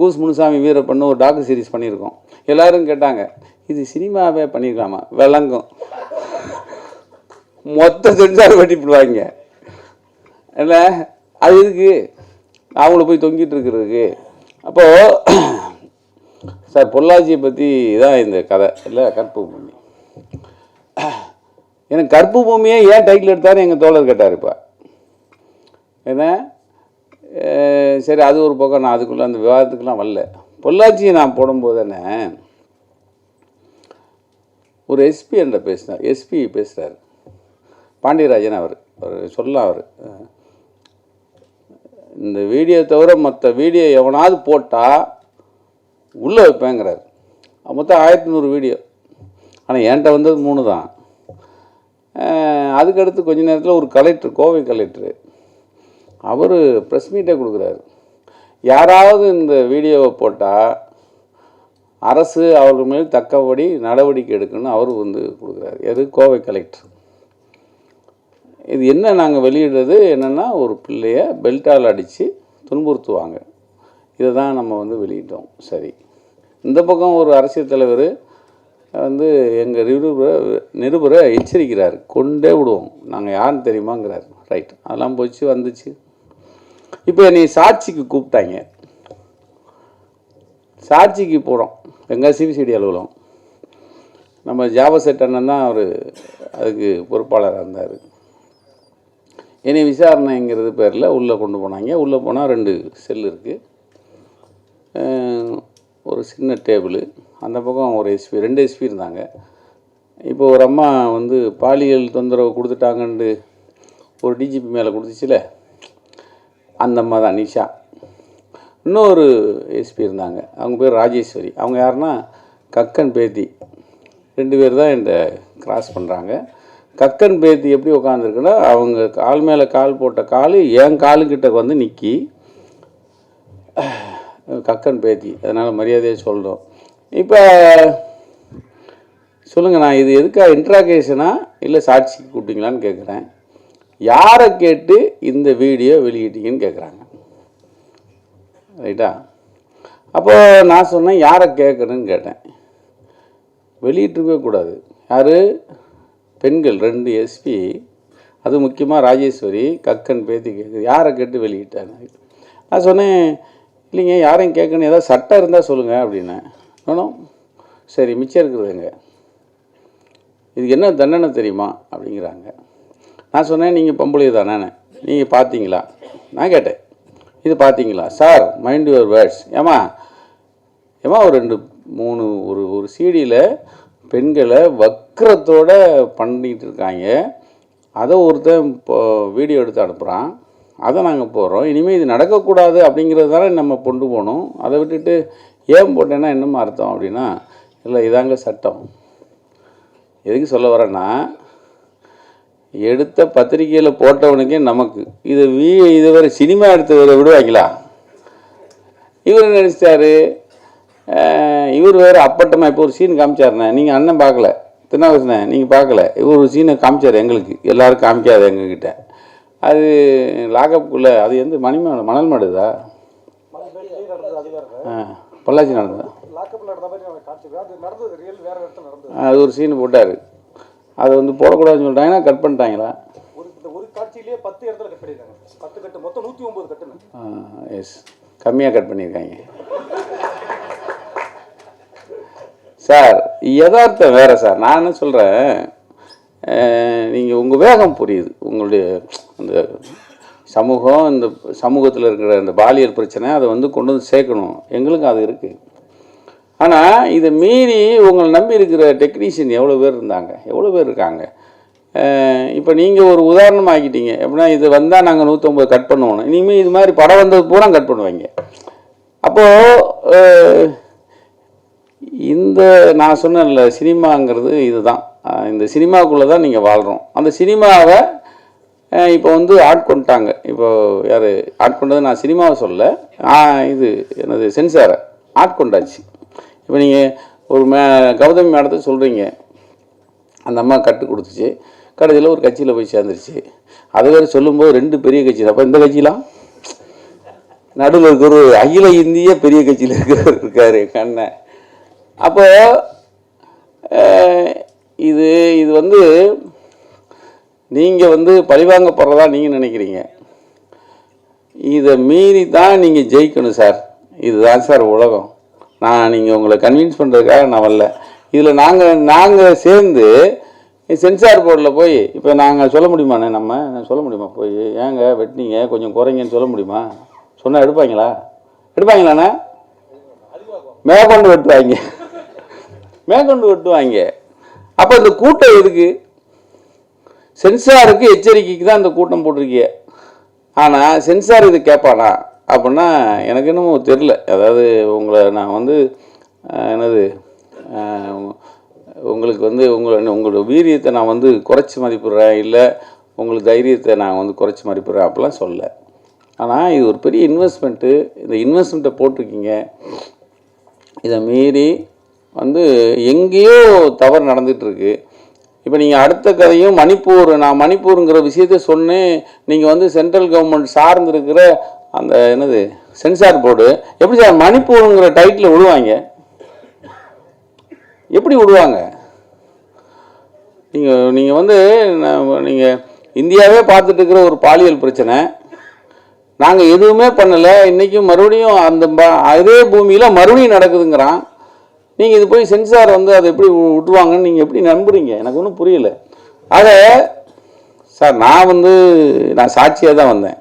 Goose Munusamy வீரப்பன்னு ஒரு dog series பண்ணியிருக்கோம். எல்லோரும் கேட்டாங்க, இது சினிமாவே பண்ணியிருக்கலாமா? விளங்கும், மொத்த சென்சார் வெட்டிவிடுவாங்க. இல்லை அது இதுக்கு அவங்கள போய் தொங்கிட்டு இருக்கிறதுக்கு. அப்போது சார் பொள்ளாச்சியை பற்றி தான் இந்த கதை இல்லை, கற்பு பூமி. எனக்கு கற்பு பூமியே ஏன் டைட்டில் எடுத்தாரு எங்கள் தோழர் கேட்டார். இப்போ ஏன்னா சரி, அது ஒரு பக்கம். நான் அதுக்குள்ளே அந்த விவாதத்துக்கெலாம் வரல. பொள்ளாச்சியை நான் போடும்போது என்ன, ஒரு எஸ்பி என்ற பேசினார். எஸ்பி பேசுகிறார், பாண்டியராஜன். அவர் சொல்லலாம், அவர் இந்த வீடியோ தவிர மற்ற வீடியோ எவனாவது போட்டால் உள்ளே வைப்பேங்கிறார். மொத்தம் 1100 வீடியோ. ஆனால் என்கிட்ட வந்தது 3 தான். அதுக்கடுத்து கொஞ்ச நேரத்தில் ஒரு கலெக்டர், கோவை கலெக்டரு, அவர் ப்ரெஸ் மீட்டே கொடுக்குறாரு. யாராவது இந்த வீடியோவை போட்டால் அரசு அவர்கள் மேல் தக்கபடி நடவடிக்கை எடுக்கணும்னு அவர் கொடுக்குறாரு. எது? கோவை கலெக்டர். இது என்ன நாங்கள் வெளியிடுறது என்னென்னா, ஒரு பிள்ளையை பெல்ட்டால் அடித்து துன்புறுத்துவாங்க. இதை தான் நம்ம வெளியிட்டோம். சரி, இந்த பக்கம் ஒரு அரசியல் தலைவர் எங்கள் நிருபரை எச்சரிக்கிறார், கொண்டே விடுவோம், நாங்கள் யாருன்னு தெரியுமாங்கிறார். ரைட், அதெல்லாம் போச்சு வந்துச்சு. இப்போ நீ சாட்சிக்கு கூப்பிட்டாங்க, சாட்சிக்கு போகிறோம். எங்கள் சிபிசிடி அலுவலகம், நம்ம ஜாபசெட் அண்ணன் தான் அவர் அதுக்கு பொறுப்பாளராக இருந்தார். என்னை விசாரணைங்கிறது பேரில் உள்ளே கொண்டு போனாங்க. உள்ளே போனால் 2 செல் இருக்குது, ஒரு சின்ன டேபிள், அந்த பக்கம் ஒரு எஸ்பி, 2 எஸ்பி இருந்தாங்க. இப்போ ஒரு அம்மா பாலியல் தொந்தரவு கொடுத்துட்டாங்கன்னு ஒரு டிஜிபி மேலே கொடுத்துச்சுல, அந்த அம்மா தான் நிஷா. இன்னொரு எஸ்பி இருந்தாங்க, அவங்க பேர் ராஜேஸ்வரி. அவங்க யாருன்னா கக்கன் பேத்தி. 2 பேர் தான் என்கிட்ட கிராஸ் பண்ணுறாங்க. கக்கன் பேத்தி எப்படி உட்காந்துருக்குன்னா, அவங்க கால் மேலே கால் போட்ட கால் என் காலுக்கிட்ட நிற்கி, கக்கன் பேத்தி, அதனால் மரியாதையை சொல்கிறோம். இப்போ சொல்லுங்கள், நான் இது எதுக்காக இன்ட்ராகேஷனா இல்லை சாட்சிக்கு கூப்பிட்டீங்களான்னு கேட்குறேன். யாரை கேட்டு இந்த வீடியோ வெளியிட்டீங்கன்னு கேட்குறாங்க. ரைட்டா? அப்போ நான் சொன்னேன், யாரை கேட்கணுன்னு கேட்டேன். வெளியிட்டிருக்கவே கூடாது. யார்? பெண்கள் 2 எஸ்பி, அது முக்கியமாக ராஜேஸ்வரி, கக்கன் பேத்தி கேட்குது, யாரை கேட்டு வெளியிட்டாங்க. நான் சொன்னேன், இல்லைங்க யாரையும் கேட்கணும், ஏதாவது சட்டம் இருந்தால் சொல்லுங்கள் அப்படின்னேன். வேணும், சரி மிச்சம் இருக்கிறதுங்க, இதுக்கு என்ன தண்டனை தெரியுமா அப்படிங்கிறாங்க. நான் சொன்னேன், நீங்கள் பொம்பளை தானே, நீங்கள் பார்த்தீங்களா? நான் கேட்டேன், இது பார்த்தீங்களா? Sir mind your words. ஏமா ஒரு 2-3 ஒரு சீடியில் பெண்களை வக்கரத்தோடு பண்ணிகிட்டு இருக்காங்க. அதை ஒருத்தன் இப்போ வீடியோ எடுத்து அனுப்புகிறான், அதை நாங்கள் போடுறோம். இனிமேல் இது நடக்கக்கூடாது அப்படிங்கிறது தானே நம்ம கொண்டு போகணும். அதை விட்டுட்டு ஏன் போட்டேன்னா என்னமா அர்த்தம் அப்படின்னா, இல்லை இதாங்க சட்டம். எதுக்கு சொல்ல வரேன்னா, எடுத்த பத்திரிக்கையில் போட்டவனுக்கே நமக்கு இது வேறு சினிமா எடுத்தவரை விடுவாங்களா? இவர் நினச்சிட்டாரு, இவர் வேறு அப்பட்டமாக. இப்போ ஒரு சீன் காமிச்சாருண்ணே, நீங்கள் அண்ணன் பார்க்கல, திருநாவுக்கரசனே நீங்கள் பார்க்கல. இவர் ஒரு சீனை காமிச்சார் எங்களுக்கு, எல்லோரும் காமிக்காது எங்ககிட்ட. அது லாகப்புக்குள்ளே, அது எந்த மணல் மாடுதா? பொள்ளாச்சி நடந்ததா? அது ஒரு சீன் போட்டார், அது போடக்கூடாதுன்னு சொல்லிட்டாங்கன்னா கட் பண்ணிட்டாங்களா? எஸ், கம்மியாக கட் பண்ணியிருக்காங்க சார். யதார்த்தம் வேறு சார். நான் என்ன சொல்கிறேன், நீங்கள் உங்கள் வேகம் புரியுது. உங்களுடைய அந்த சமூகம், இந்த சமூகத்தில் இருக்கிற இந்த பாலியல் பிரச்சனை, அதை கொண்டு சேர்க்கணும். எங்களுக்கும் அது இருக்குது. ஆனால் இதை மீறி உங்களை நம்பி இருக்கிற டெக்னீஷியன் எவ்வளோ பேர் இருந்தாங்க, எவ்வளோ பேர் இருக்காங்க. இப்போ நீங்கள் ஒரு உதாரணம் ஆக்கிட்டீங்க. எப்படின்னா, இது வந்தால் நாங்கள் 150 கட் பண்ணுவோம். இனிமேல் இது மாதிரி படம் வந்தது பூரா கட் பண்ணுவாங்க. அப்போது இந்த நான் சொன்னேன்ல, சினிமாங்கிறது இதுதான். இந்த சினிமாவுக்குள்ளே தான் நீங்கள் வாழ்கிறோம். அந்த சினிமாவை இப்போ ஆட்கொண்டாங்க. இப்போ யார் ஆட்கொண்டது? நான் சினிமாவை சொல்ல, இது என்னது சென்சாரை ஆட்கொண்டாச்சு. இப்போ நீங்கள் ஒரு கௌதமி மேடத்தை சொல்கிறீங்க, அந்த அம்மா கட்டு கொடுத்துச்சு, கடைசியில் ஒரு கட்சியில் போய் சேர்ந்துருச்சு. அது வேறு சொல்லும்போது 2 பெரிய கட்சி. அப்போ இந்த கட்சியெலாம் நடுவில் இருக்கிற ஒரு அகில இந்திய பெரிய கட்சியில் இருக்கிறவர் இருக்கார் எங்கள் அண்ணன். அப்போ இது இது வந்து நீங்கள் வந்து பழிவாங்கப்படுறதா நீங்கள் நினைக்கிறீங்க. இதை மீறி தான் நீங்கள் ஜெயிக்கணும் சார். இதுதான் சார் உலகம். நீங்கள் உங்களை கன்வின்ஸ் பண்ணுறதுக்காக நான் வரல. இதில் நாங்கள் சேர்ந்து சென்சார் போர்டில் போய் இப்போ நாங்கள் சொல்ல முடியுமாண்ணே? நம்ம சொல்ல முடியுமா? போய் ஏங்க வெட்டினீங்க கொஞ்சம் குறைங்கன்னு சொல்ல முடியுமா? சொன்னால் எடுப்பாங்களாண்ணே? மேற்கொண்டு வெட்டுவாங்க. அப்போ இந்த கூட்டம் எதுக்கு? சென்சாருக்கு எச்சரிக்கைக்கு தான் இந்த கூட்டம் போட்டிருக்கிய. ஆனால் சென்சார் இது கேட்பானா அப்படின்னா எனக்கு இன்னமும் தெரில. அதாவது உங்களை நான் வந்து என்னது உங்களுக்கு வந்து உங்களோட வீரியத்தை நான் வந்து குறைச்சி மதிப்பிடுறேன், இல்லை உங்களுக்கு தைரியத்தை நான் வந்து குறைச்சி மதிப்பிடுறேன் அப்படிலாம் சொல்ல. ஆனால் இது ஒரு பெரிய இன்வெஸ்ட்மெண்ட்டு. இந்த இன்வெஸ்ட்மெண்ட்டை போட்டிருக்கீங்க. இதை மீறி வந்து எங்கேயோ தவறு நடந்துகிட்ருக்கு. இப்போ நீங்கள் அடுத்த கதையும் நான் மணிப்பூருங்கிற விஷயத்த சொன்னேன். நீங்கள் வந்து சென்ட்ரல் கவர்மெண்ட் சார்ந்திருக்கிற அந்த என்னது சென்சார் போர்டு எப்படி சார் மணிப்பூருங்கிற டைட்டில் விடுவாங்க? எப்படி விடுவாங்க? நீங்கள் வந்து நீங்கள் இந்தியாவே பார்த்துட்டு இருக்கிற ஒரு பாலியல் பிரச்சனை, நாங்கள் எதுவுமே பண்ணலை, இன்றைக்கும் மறுபடியும் அதே பூமியில் மறுபடியும் நடக்குதுங்கிறான். நீங்கள் இது போய் சென்சார் வந்து அதை எப்படி விட்டுவாங்கன்னு நீங்கள் எப்படி நம்புறீங்க? எனக்கு ஒன்றும் புரியல. ஆக சார் நான் சாட்சியாக தான் வந்தேன்.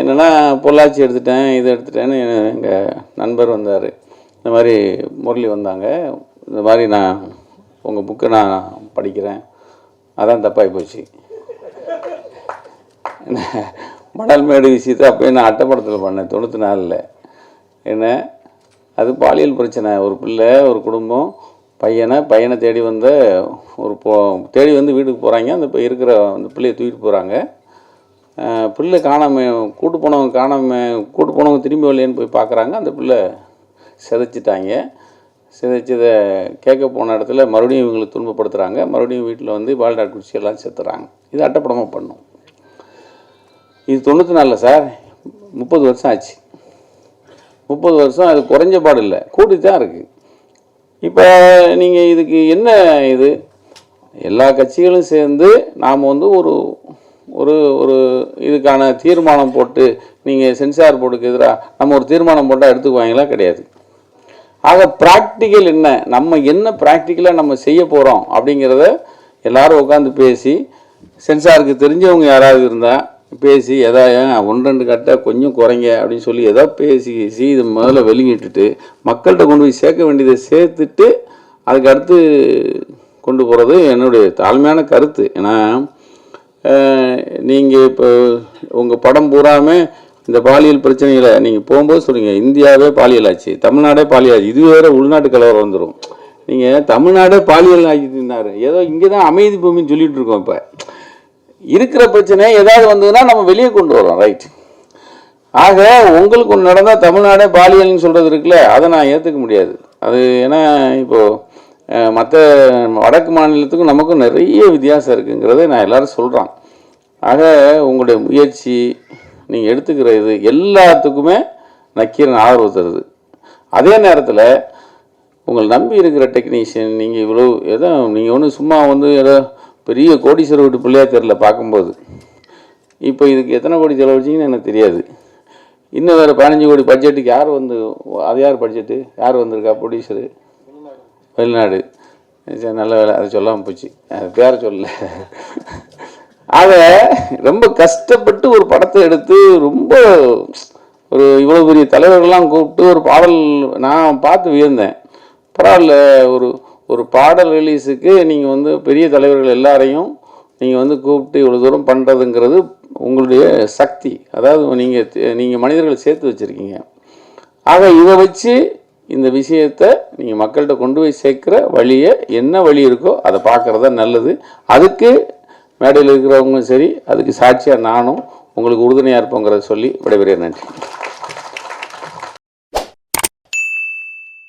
என்னென்னா பொள்ளாச்சி எடுத்துட்டேன், இது எடுத்துட்டேன்னு எங்கள் நண்பர் வந்தார். இந்த மாதிரி முரளி வந்தாங்க. இந்த மாதிரி நான் உங்கள் புக்கை நான் படிக்கிறேன், அதான் தப்பாகி போச்சு. மணல்மேடு விஷயத்தை அப்போயே நான் அட்டைப்படத்தில் பண்ணேன் 94. என்ன அது பாலியல் பிரச்சனை. ஒரு பிள்ளை, ஒரு குடும்பம், பையனை தேடி தேடி வந்து வீட்டுக்கு போகிறாங்க. அந்த அந்த பிள்ளையை தூக்கிட்டு போகிறாங்க. பிள்ளை காணாமல், கூட்டு போனவங்க திரும்பி வரலையேன்னு போய் பார்க்குறாங்க. அந்த பிள்ளை சிதைச்சதை கேட்க போன இடத்துல மறுபடியும் இவங்களுக்கு துன்பப்படுத்துகிறாங்க. மறுபடியும் வீட்டில் வந்து பால்டாட் குடிச்சு எல்லாம் செத்துறாங்க. இது அட்டைப்படமாக பண்ணும். இது 94 சார், 30 வருஷம் ஆச்சு. 30 வருஷம் அது குறைஞ்ச பாடு இல்லை, கூட்டி தான் இருக்குது. இப்போ நீங்கள் இதுக்கு என்ன இது எல்லா கட்சிகளும் சேர்ந்து நாம் வந்து ஒரு ஒரு இதுக்கான தீர்மானம் போட்டு நீங்கள் சென்சார் போர்டுக்கு எதிராக நம்ம ஒரு தீர்மானம் போட்டால் எடுத்துக்குவாங்களா? கிடையாது. ஆக ப்ராக்டிக்கல் நம்ம என்ன ப்ராக்டிக்கலாக நம்ம செய்ய போகிறோம் அப்படிங்கிறத எல்லோரும் உட்காந்து பேசி, சென்சாருக்கு தெரிஞ்சவங்க யாராவது இருந்தால் பேசி எதாவது 1-2 கட்டை கொஞ்சம் குறைங்க அப்படின்னு சொல்லி பேசி இது முதல்ல வெளியிட்டுட்டு மக்கள்கிட்ட கொண்டு போய் சேர்க்க வேண்டியதை சேர்த்துட்டு அதுக்கு அடுத்து கொண்டு போகிறது என்னுடைய தாழ்மையான கருத்து. ஏன்னா நீங்கள் இப்போ உங்கள் படம் பூராமே இந்த பாலியல் பிரச்சனைகளை நீங்கள் போகும்போது சொல்லுங்க, இந்தியாவே பாலியல் ஆச்சு, தமிழ்நாடே பாலியல் ஆச்சு, இது வேறு உள்நாட்டு கலவரம் வந்துடும். நீங்கள் தமிழ்நாடே பாலியல் ஆக்கிட்டுனாரு, ஏதோ இங்கே தான் அமைதி பூமின்னு சொல்லிகிட்டு இருக்கோம். இப்போ இருக்கிற பிரச்சனை ஏதாவது வந்ததுன்னா நம்ம வெளியே கொண்டு வரோம், ரைட். ஆக உங்களுக்கு ஒன்று நடந்தால் தமிழ்நாடே பாலியல்னு சொல்கிறது இருக்குல்ல, அதை நான் ஏற்றுக்க முடியாது. அது ஏன்னா இப்போது மற்ற வடக்கு மாநிலத்துக்கும் நமக்கும் நிறைய வித்தியாசம் இருக்குங்கிறத நான் எல்லோரும் சொல்கிறான். ஆக உங்களுடைய முயற்சி நீங்கள் எடுத்துக்கிற இது எல்லாத்துக்குமே நக்கீரன் ஆதரவு தருது. அதே நேரத்தில் உங்களை நம்பி இருக்கிற டெக்னீஷியன் நீங்கள் நீங்கள் ஒன்றும் சும்மா ஏதோ பெரிய கோடீஸ்வரர் வீட்டு பிள்ளையாக தெரியல பார்க்கும்போது. இப்போ இதுக்கு எத்தனை கோடி செலவழிச்சிங்கன்னு எனக்கு தெரியாது. இன்னும் வேறு 15 கோடி பட்ஜெட்டுக்கு யார் பட்ஜெட்டு வந்திருக்கா ப்ரொடியூசரு? வெளிநாடு. சரி, நல்ல வேலை, அதை சொல்லாமல் போச்சு, அது பேரை சொல்லலை. ஆக ரொம்ப கஷ்டப்பட்டு ஒரு படத்தை எடுத்து ரொம்ப இவ்வளோ பெரிய தலைவர்கள்லாம் கூப்பிட்டு ஒரு பாடல் நான் பார்த்து வியந்தேன். பரவாயில்ல, ஒரு பாடல் ரிலீஸுக்கு நீங்கள் பெரிய தலைவர்கள் எல்லாரையும் நீங்கள் கூப்பிட்டு இவ்வளோ தூரம் பண்ணுறதுங்கிறது உங்களுடைய சக்தி. அதாவது நீங்கள் மனிதர்களை சேர்த்து வச்சுருக்கீங்க. ஆக இதை வச்சு இந்த விஷயத்தை நீங்கள் மக்கள்கிட்ட கொண்டு போய் சேர்க்குற வழியை என்ன வழி இருக்கோ அதை பார்க்குறது தான் நல்லது. அதுக்கு மேடையில் இருக்கிறவங்களும் சரி, அதுக்கு சாட்சியாக நானும் உங்களுக்கு உறுதுணையாக இருப்போங்கிறத சொல்லி விடைபெறுகிறேன். நன்றி.